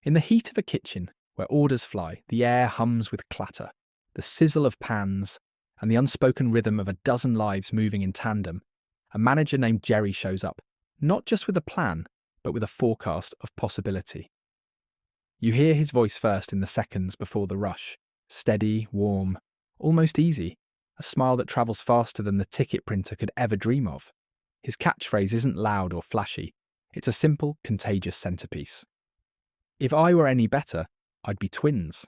In the heat of a kitchen where orders fly, the air hums with clatter, the sizzle of pans, and the unspoken rhythm of a dozen lives moving in tandem, a manager named Jerry shows up, not just with a plan, but with a forecast of possibility. You hear his voice first in the seconds before the rush, steady, warm, almost easy, a smile that travels faster than the ticket printer could ever dream of. His catchphrase isn't loud or flashy, it's a simple, contagious centerpiece. If I were any better, I'd be twins.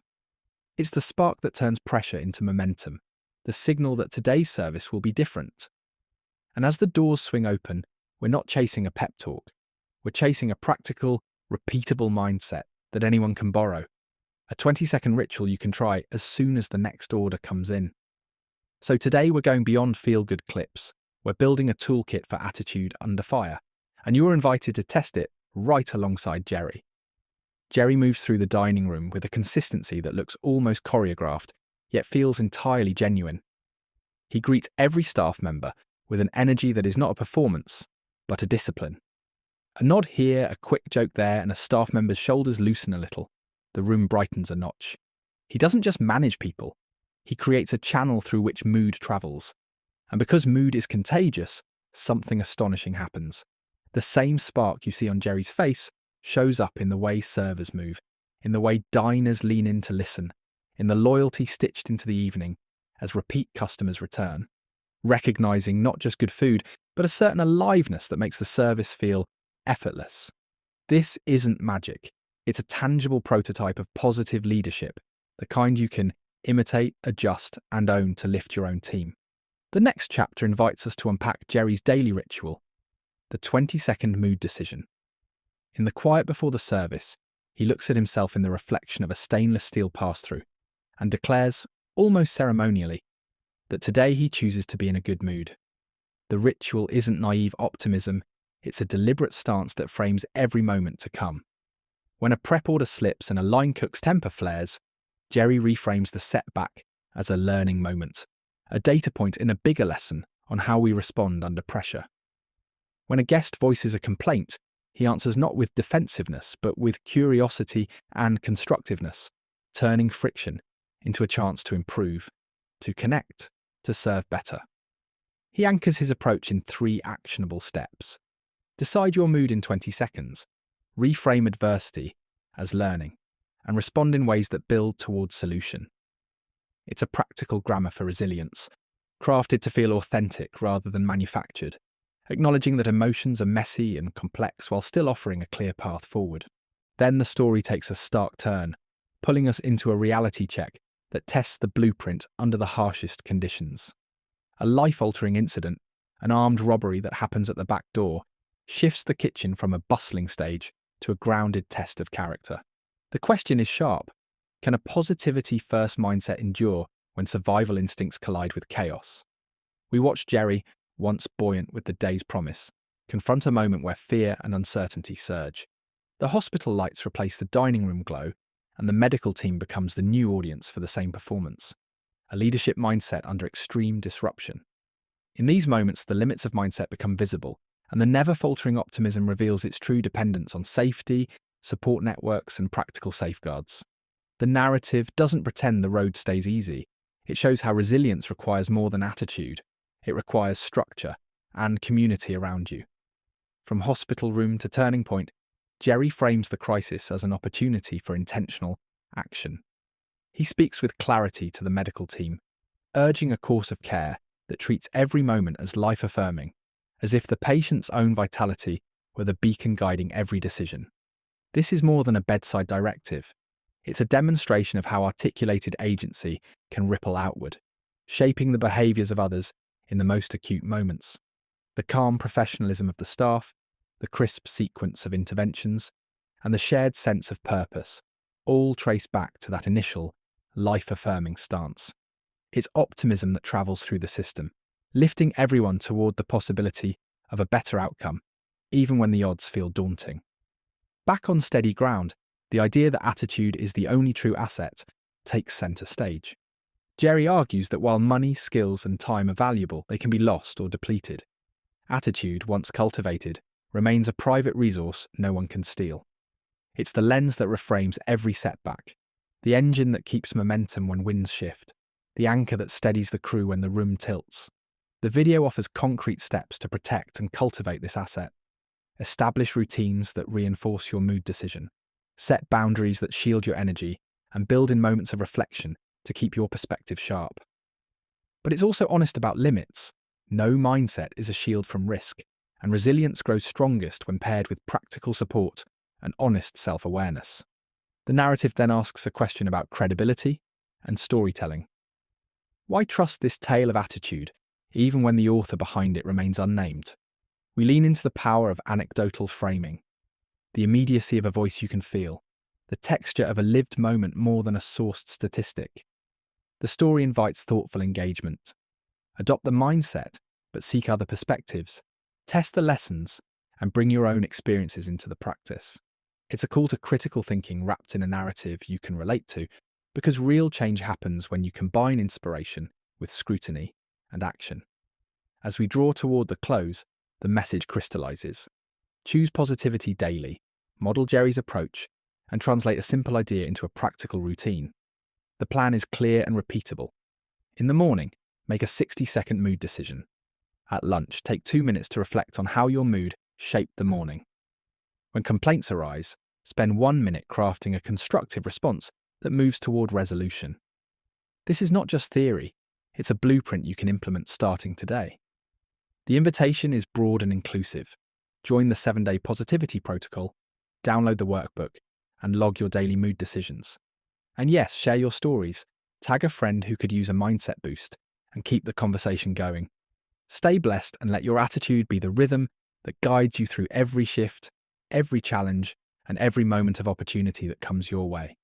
It's the spark that turns pressure into momentum, the signal that today's service will be different. And as the doors swing open, we're not chasing a pep talk. We're chasing a practical, repeatable mindset that anyone can borrow. A 20-second ritual you can try as soon as the next order comes in. So today we're going beyond feel-good clips. We're building a toolkit for attitude under fire. And you're invited to test it right alongside Jerry. Jerry moves through the dining room with a consistency that looks almost choreographed, yet feels entirely genuine. He greets every staff member with an energy that is not a performance, but a discipline. A nod here, a quick joke there, and a staff member's shoulders loosen a little. The room brightens a notch. He doesn't just manage people, he creates a channel through which mood travels. And because mood is contagious, something astonishing happens. The same spark you see on Jerry's face shows up in the way servers move, in the way diners lean in to listen, in the loyalty stitched into the evening as repeat customers return, recognizing not just good food, but a certain aliveness that makes the service feel effortless. This isn't magic. It's a tangible prototype of positive leadership, the kind you can imitate, adjust, and own to lift your own team. The next chapter invites us to unpack Jerry's daily ritual, the 20-second mood decision. In the quiet before the service, he looks at himself in the reflection of a stainless steel pass-through and declares, almost ceremonially, that today he chooses to be in a good mood. The ritual isn't naive optimism, it's a deliberate stance that frames every moment to come. When a prep order slips and a line cook's temper flares, Jerry reframes the setback as a learning moment, a data point in a bigger lesson on how we respond under pressure. When a guest voices a complaint, he answers not with defensiveness, but with curiosity and constructiveness, turning friction into a chance to improve, to connect, to serve better. He anchors his approach in 3 actionable steps. Decide your mood in 20 seconds, reframe adversity as learning, and respond in ways that build towards solution. It's a practical grammar for resilience, crafted to feel authentic rather than manufactured, acknowledging that emotions are messy and complex while still offering a clear path forward. Then the story takes a stark turn, pulling us into a reality check that tests the blueprint under the harshest conditions. A life-altering incident, an armed robbery that happens at the back door, shifts the kitchen from a bustling stage to a grounded test of character. The question is sharp. Can a positivity-first mindset endure when survival instincts collide with chaos? We watch Jerry, once buoyant with the day's promise, confront a moment where fear and uncertainty surge. The hospital lights replace the dining room glow, and the medical team becomes the new audience for the same performance. A leadership mindset under extreme disruption. In these moments, the limits of mindset become visible, and the never-faltering optimism reveals its true dependence on safety, support networks, and practical safeguards. The narrative doesn't pretend the road stays easy. It shows how resilience requires more than attitude. It requires structure and community around you. From hospital room to turning point, Jerry frames the crisis as an opportunity for intentional action. He speaks with clarity to the medical team, urging a course of care that treats every moment as life-affirming, as if the patient's own vitality were the beacon guiding every decision. This is more than a bedside directive. It's a demonstration of how articulated agency can ripple outward, shaping the behaviours of others in the most acute moments. The calm professionalism of the staff, the crisp sequence of interventions, and the shared sense of purpose all trace back to that initial, life-affirming stance. It's optimism that travels through the system, lifting everyone toward the possibility of a better outcome, even when the odds feel daunting. Back on steady ground, the idea that attitude is the only true asset takes centre stage. Jerry argues that while money, skills, and time are valuable, they can be lost or depleted. Attitude, once cultivated, remains a private resource no one can steal. It's the lens that reframes every setback, the engine that keeps momentum when winds shift, the anchor that steadies the crew when the room tilts. The video offers concrete steps to protect and cultivate this asset. Establish routines that reinforce your mood decision. Set boundaries that shield your energy, and build in moments of reflection to keep your perspective sharp. But it's also honest about limits. No mindset is a shield from risk, and resilience grows strongest when paired with practical support and honest self-awareness. The narrative then asks a question about credibility and storytelling. Why trust this tale of attitude, even when the author behind it remains unnamed? We lean into the power of anecdotal framing, the immediacy of a voice you can feel, the texture of a lived moment more than a sourced statistic. The story invites thoughtful engagement. Adopt the mindset, but seek other perspectives. Test the lessons, and bring your own experiences into the practice. It's a call to critical thinking wrapped in a narrative you can relate to, because real change happens when you combine inspiration with scrutiny and action. As we draw toward the close, the message crystallizes. Choose positivity daily, model Jerry's approach, and translate a simple idea into a practical routine. The plan is clear and repeatable. In the morning, make a 60-second mood decision. At lunch, take 2 minutes to reflect on how your mood shaped the morning. When complaints arise, spend 1 minute crafting a constructive response that moves toward resolution. This is not just theory, it's a blueprint you can implement starting today. The invitation is broad and inclusive. Join the 7-day positivity protocol, download the workbook, and log your daily mood decisions. And yes, share your stories, tag a friend who could use a mindset boost, and keep the conversation going. Stay blessed and let your attitude be the rhythm that guides you through every shift, every challenge, and every moment of opportunity that comes your way.